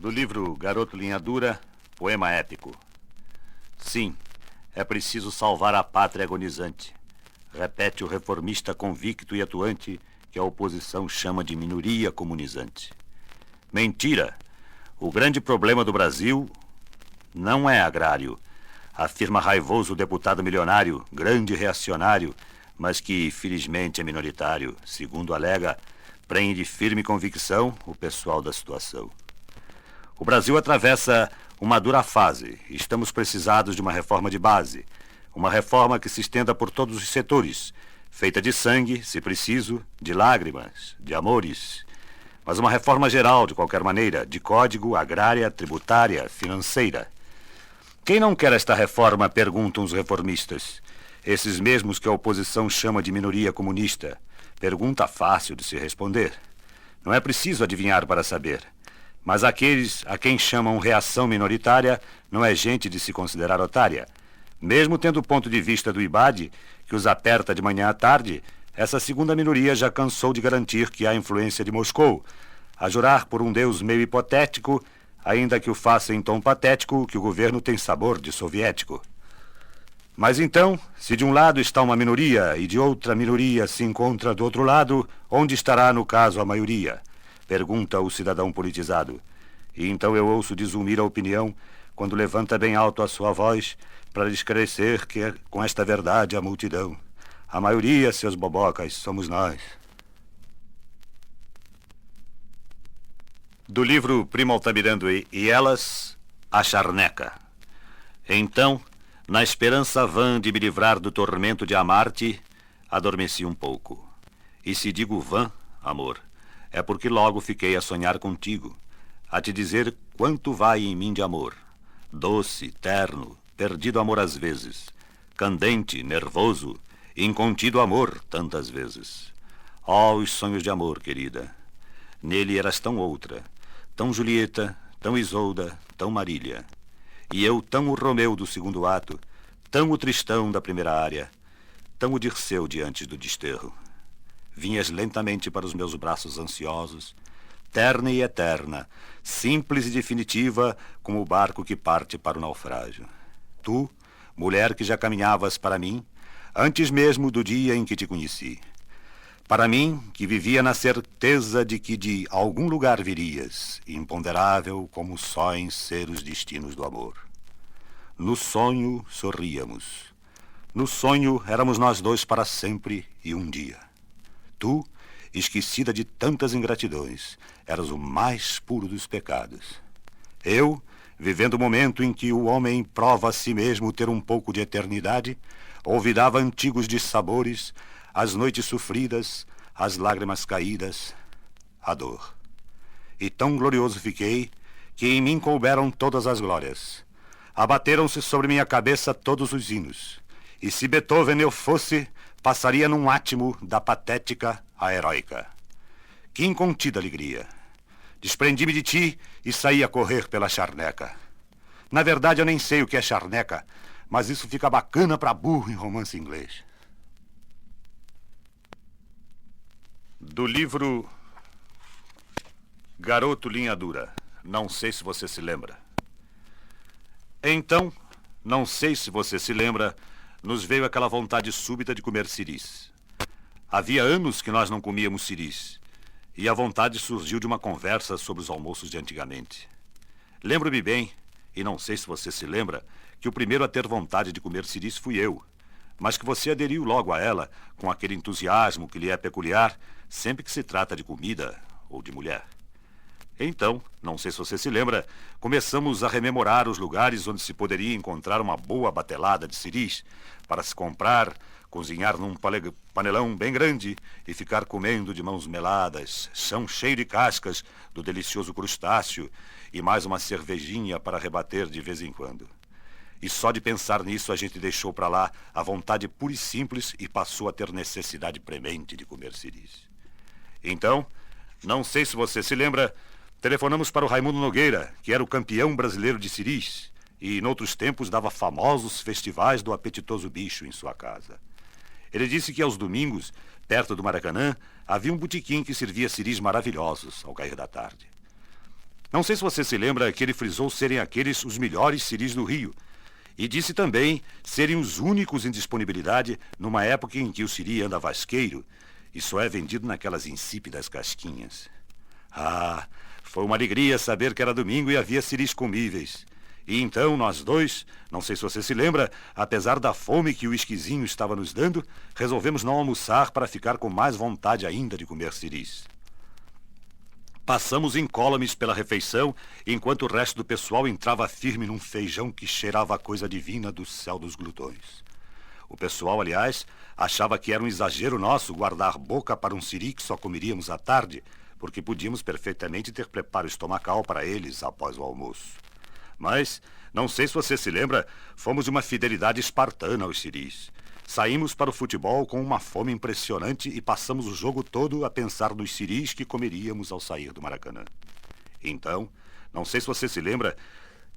Do livro Garoto Linha Dura, poema épico. Sim, é preciso salvar a pátria agonizante. Repete o reformista convicto e atuante que a oposição chama de minoria comunizante. Mentira! O grande problema do Brasil não é agrário, afirma raivoso o deputado milionário, grande reacionário, mas que felizmente é minoritário, segundo alega, prende firme convicção o pessoal da situação. O Brasil atravessa uma dura fase. Estamos precisados de uma reforma de base. Uma reforma que se estenda por todos os setores, feita de sangue, se preciso, de lágrimas, de amores. Mas uma reforma geral, de qualquer maneira, de código, agrária, tributária, financeira. Quem não quer esta reforma, perguntam os reformistas. Esses mesmos que a oposição chama de minoria comunista. Pergunta fácil de se responder. Não é preciso adivinhar para saber. Mas aqueles a quem chamam reação minoritária não é gente de se considerar otária. Mesmo tendo o ponto de vista do IBAD, que os aperta de manhã à tarde, essa segunda minoria já cansou de garantir que há influência de Moscou, a jurar por um Deus meio hipotético, ainda que o faça em tom patético, que o governo tem sabor de soviético. Mas então, se de um lado está uma minoria e de outra minoria se encontra do outro lado, onde estará, no caso, a maioria? Pergunta o cidadão politizado. E então eu ouço desumir a opinião quando levanta bem alto a sua voz para esclarecer que é com esta verdade a multidão. A maioria, seus bobocas, somos nós. Do livro Primo Altamirano e Elas, a Charneca. Então, na esperança vã de me livrar do tormento de amar-te, adormeci um pouco. E se digo vã, amor, é porque logo fiquei a sonhar contigo, a te dizer quanto vai em mim de amor. Doce, terno, perdido amor às vezes, candente, nervoso, incontido amor tantas vezes. Oh, os sonhos de amor, querida. Nele eras tão outra, tão Julieta, tão Isolda, tão Marília. E eu tão o Romeu do segundo ato, tão o Tristão da primeira área, tão o Dirceu diante do desterro. Vinhas lentamente para os meus braços ansiosos, terna e eterna, simples e definitiva, como o barco que parte para o naufrágio. Tu, mulher que já caminhavas para mim, antes mesmo do dia em que te conheci. Para mim, que vivia na certeza de que de algum lugar virias, imponderável como sóis ser os destinos do amor. No sonho sorríamos. No sonho éramos nós dois para sempre e um dia. Tu, esquecida de tantas ingratidões, eras o mais puro dos pecados. Eu, vivendo o momento em que o homem prova a si mesmo ter um pouco de eternidade, olvidava antigos dissabores, as noites sofridas, as lágrimas caídas, a dor. E tão glorioso fiquei, que em mim couberam todas as glórias. Abateram-se sobre minha cabeça todos os hinos. E se Beethoven eu fosse, passaria num átimo da patética à heróica. Que incontida alegria! Desprendi-me de ti e saí a correr pela charneca. Na verdade, eu nem sei o que é charneca, mas isso fica bacana pra burro em romance inglês. Do livro Garoto Linha Dura. Não sei se você se lembra. Então, não sei se você se lembra, nos veio aquela vontade súbita de comer ciris. Havia anos que nós não comíamos ciris, e a vontade surgiu de uma conversa sobre os almoços de antigamente. Lembro-me bem, e não sei se você se lembra, que o primeiro a ter vontade de comer ciris fui eu, mas que você aderiu logo a ela com aquele entusiasmo que lhe é peculiar sempre que se trata de comida ou de mulher. Então, não sei se você se lembra, começamos a rememorar os lugares onde se poderia encontrar uma boa batelada de ciris para se comprar, cozinhar num panelão bem grande e ficar comendo de mãos meladas, chão cheio de cascas do delicioso crustáceo e mais uma cervejinha para rebater de vez em quando. E só de pensar nisso a gente deixou para lá a vontade pura e simples e passou a ter necessidade premente de comer ciris. Então, não sei se você se lembra, telefonamos para o Raimundo Nogueira, que era o campeão brasileiro de ciris, e noutros tempos dava famosos festivais do apetitoso bicho em sua casa. Ele disse que aos domingos, perto do Maracanã, havia um botequim que servia ciris maravilhosos ao cair da tarde. Não sei se você se lembra que ele frisou serem aqueles os melhores ciris do Rio. E disse também serem os únicos em disponibilidade numa época em que o siri anda vasqueiro e só é vendido naquelas insípidas casquinhas. Ah, foi uma alegria saber que era domingo e havia ciris comíveis. E então nós dois, não sei se você se lembra, apesar da fome que o esquisinho estava nos dando, resolvemos não almoçar para ficar com mais vontade ainda de comer ciris. Passamos incólumes pela refeição, enquanto o resto do pessoal entrava firme num feijão que cheirava a coisa divina do céu dos glutões. O pessoal, aliás, achava que era um exagero nosso guardar boca para um siri que só comeríamos à tarde, porque podíamos perfeitamente ter preparo estomacal para eles após o almoço. Mas, não sei se você se lembra, fomos de uma fidelidade espartana aos siris. Saímos para o futebol com uma fome impressionante e passamos o jogo todo a pensar nos siris que comeríamos ao sair do Maracanã. Então, não sei se você se lembra,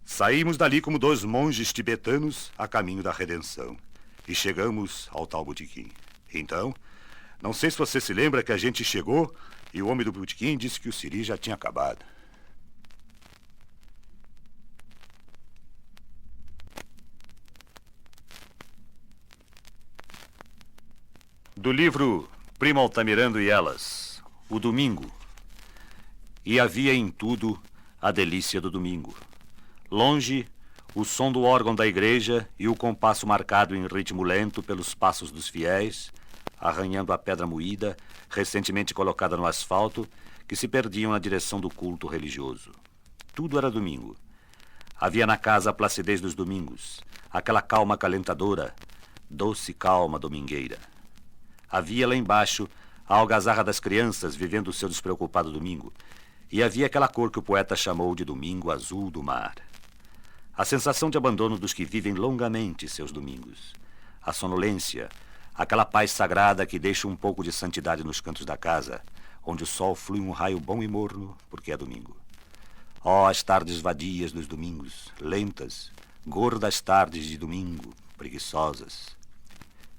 saímos dali como dois monges tibetanos a caminho da redenção. E chegamos ao tal botequim. Então, não sei se você se lembra que a gente chegou e o homem do botequim disse que o siri já tinha acabado. Do livro Primo Altamirano e Elas, o domingo. E havia em tudo a delícia do domingo. Longe, o som do órgão da igreja e o compasso marcado em ritmo lento pelos passos dos fiéis, arranhando a pedra moída, recentemente colocada no asfalto, que se perdiam na direção do culto religioso. Tudo era domingo. Havia na casa a placidez dos domingos, aquela calma acalentadora, doce calma domingueira. Havia lá embaixo a algazarra das crianças vivendo o seu despreocupado domingo, e havia aquela cor que o poeta chamou de domingo azul do mar. A sensação de abandono dos que vivem longamente seus domingos. A sonolência, aquela paz sagrada que deixa um pouco de santidade nos cantos da casa, onde o sol flui um raio bom e morno, porque é domingo. Oh, as tardes vadias dos domingos, lentas, gordas tardes de domingo, preguiçosas.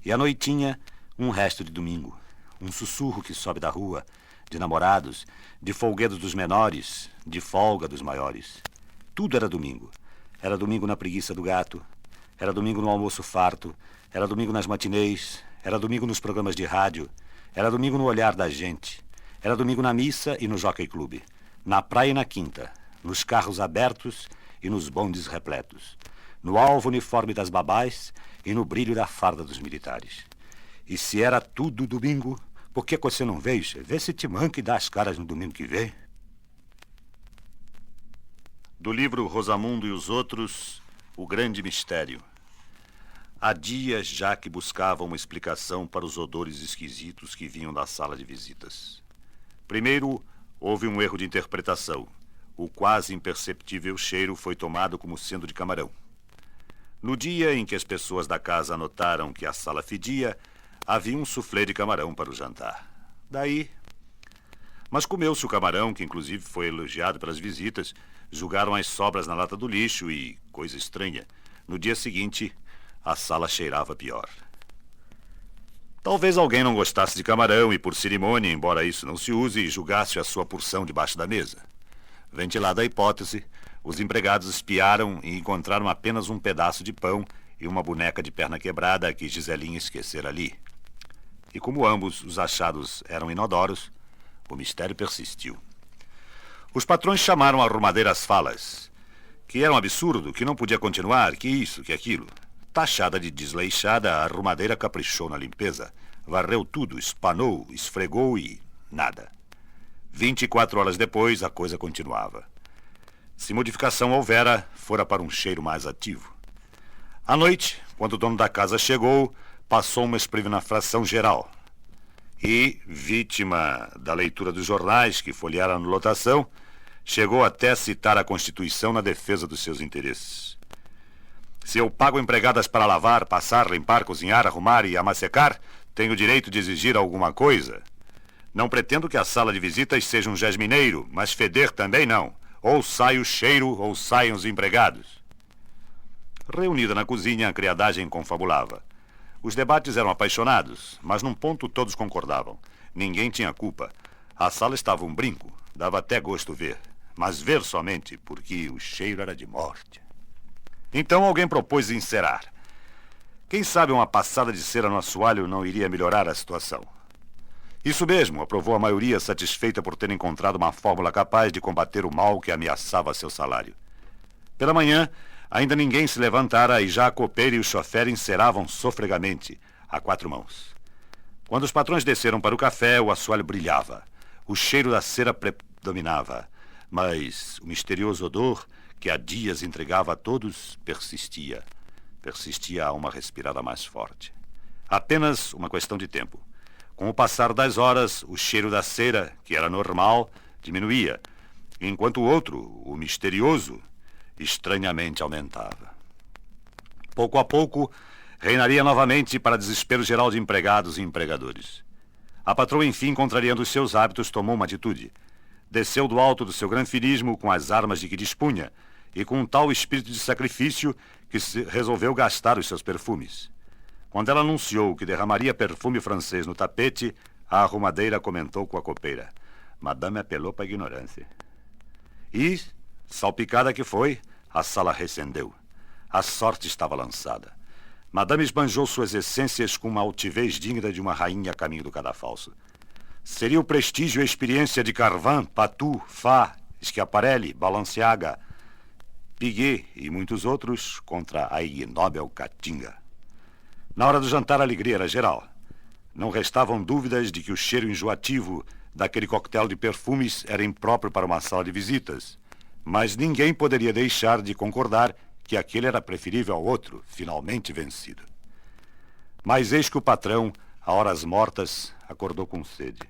E à noitinha, um resto de domingo, um sussurro que sobe da rua, de namorados, de folguedos dos menores, de folga dos maiores. Tudo era domingo. Era domingo na preguiça do gato, era domingo no almoço farto, era domingo nas matinês, era domingo nos programas de rádio, era domingo no olhar da gente, era domingo na missa e no Jockey Club, na praia e na quinta, nos carros abertos e nos bondes repletos, no alvo uniforme das babás e no brilho da farda dos militares. E se era tudo domingo, por que você não veio? Vê se te manca e dá as caras no domingo que vem. Do livro Rosamundo e os Outros, O Grande Mistério. Há dias já que buscava uma explicação para os odores esquisitos que vinham da sala de visitas. Primeiro, houve um erro de interpretação. O quase imperceptível cheiro foi tomado como sendo de camarão. No dia em que as pessoas da casa notaram que a sala fedia, havia um soufflé de camarão para o jantar. Daí... Mas comeu-se o camarão, que inclusive foi elogiado pelas visitas, julgaram as sobras na lata do lixo e, coisa estranha, no dia seguinte, a sala cheirava pior. Talvez alguém não gostasse de camarão e, por cerimônia, embora isso não se use, julgasse a sua porção debaixo da mesa. Ventilada a hipótese, os empregados espiaram e encontraram apenas um pedaço de pão e uma boneca de perna quebrada que Giselinha esquecera ali. E como ambos os achados eram inodoros, o mistério persistiu. Os patrões chamaram a arrumadeira às falas, que era um absurdo, que não podia continuar, que isso, que aquilo. Taxada de desleixada, a arrumadeira caprichou na limpeza, varreu tudo, espanou, esfregou e nada. 24 horas depois, a coisa continuava. Se modificação houvera, fora para um cheiro mais ativo. À noite, quando o dono da casa chegou, passou uma espreguiçação geral. E, vítima da leitura dos jornais que folhearam na lotação, chegou até a citar a Constituição na defesa dos seus interesses. Se eu pago empregadas para lavar, passar, limpar, cozinhar, arrumar e amassecar, tenho o direito de exigir alguma coisa. Não pretendo que a sala de visitas seja um jasmineiro, mas feder também não. Ou sai o cheiro, ou saem os empregados. Reunida na cozinha, a criadagem confabulava. Os debates eram apaixonados, mas num ponto todos concordavam. Ninguém tinha culpa. A sala estava um brinco, dava até gosto ver. mas ver somente, porque o cheiro era de morte. Então alguém propôs encerar. Quem sabe uma passada de cera no assoalho não iria melhorar a situação. Isso mesmo, aprovou a maioria, satisfeita por ter encontrado uma fórmula capaz de combater o mal que ameaçava seu salário. Pela manhã, ainda ninguém se levantara e já a copeira e o chofer enceravam sofregamente, a 4 mãos. Quando os patrões desceram para o café, o assoalho brilhava. O cheiro da cera predominava, mas o misterioso odor que há dias intrigava a todos persistia. Persistia a uma respirada mais forte. Apenas uma questão de tempo. Com o passar das horas, o cheiro da cera, que era normal, diminuía, enquanto o outro, o misterioso, estranhamente aumentava. Pouco a pouco, reinaria novamente para desespero geral de empregados e empregadores. A patroa, enfim, contrariando os seus hábitos, tomou uma atitude. Desceu do alto do seu granfilismo com as armas de que dispunha e com um tal espírito de sacrifício que resolveu gastar os seus perfumes. Quando ela anunciou que derramaria perfume francês no tapete, a arrumadeira comentou com a copeira: Madame apelou para a ignorância. E, salpicada que foi, a sala recendeu. A sorte estava lançada. Madame esbanjou suas essências com uma altivez digna de uma rainha a caminho do cadafalso. Seria o prestígio e a experiência de Carvin, Patou, Fa, Schiaparelli, Balenciaga, Piguet e muitos outros contra a ignóbil Caatinga. Na hora do jantar, a alegria era geral. Não restavam dúvidas de que o cheiro enjoativo daquele coquetel de perfumes era impróprio para uma sala de visitas. Mas ninguém poderia deixar de concordar que aquele era preferível ao outro, finalmente vencido. Mas eis que o patrão, a horas mortas, acordou com sede.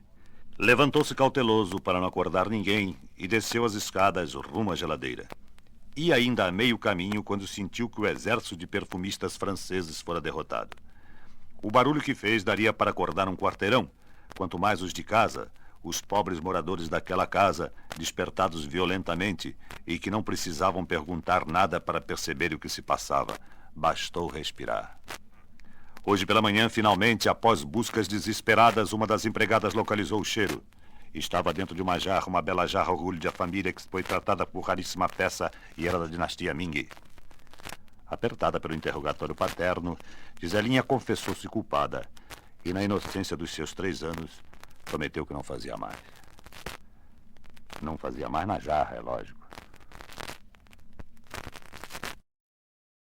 Levantou-se cauteloso para não acordar ninguém e desceu as escadas rumo à geladeira. E ainda a meio caminho quando sentiu que o exército de perfumistas franceses fora derrotado. O barulho que fez daria para acordar um quarteirão, quanto mais os de casa, os pobres moradores daquela casa, despertados violentamente e que não precisavam perguntar nada para perceber o que se passava. Bastou respirar. Hoje pela manhã, finalmente, após buscas desesperadas, uma das empregadas localizou o cheiro. Estava dentro de uma jarra, uma bela jarra orgulho da família que foi tratada por raríssima peça e era da dinastia Ming. Apertada pelo interrogatório paterno, Giselinha confessou-se culpada e, na inocência dos seus 3 anos, prometeu que não fazia mais. Não fazia mais na jarra, é lógico.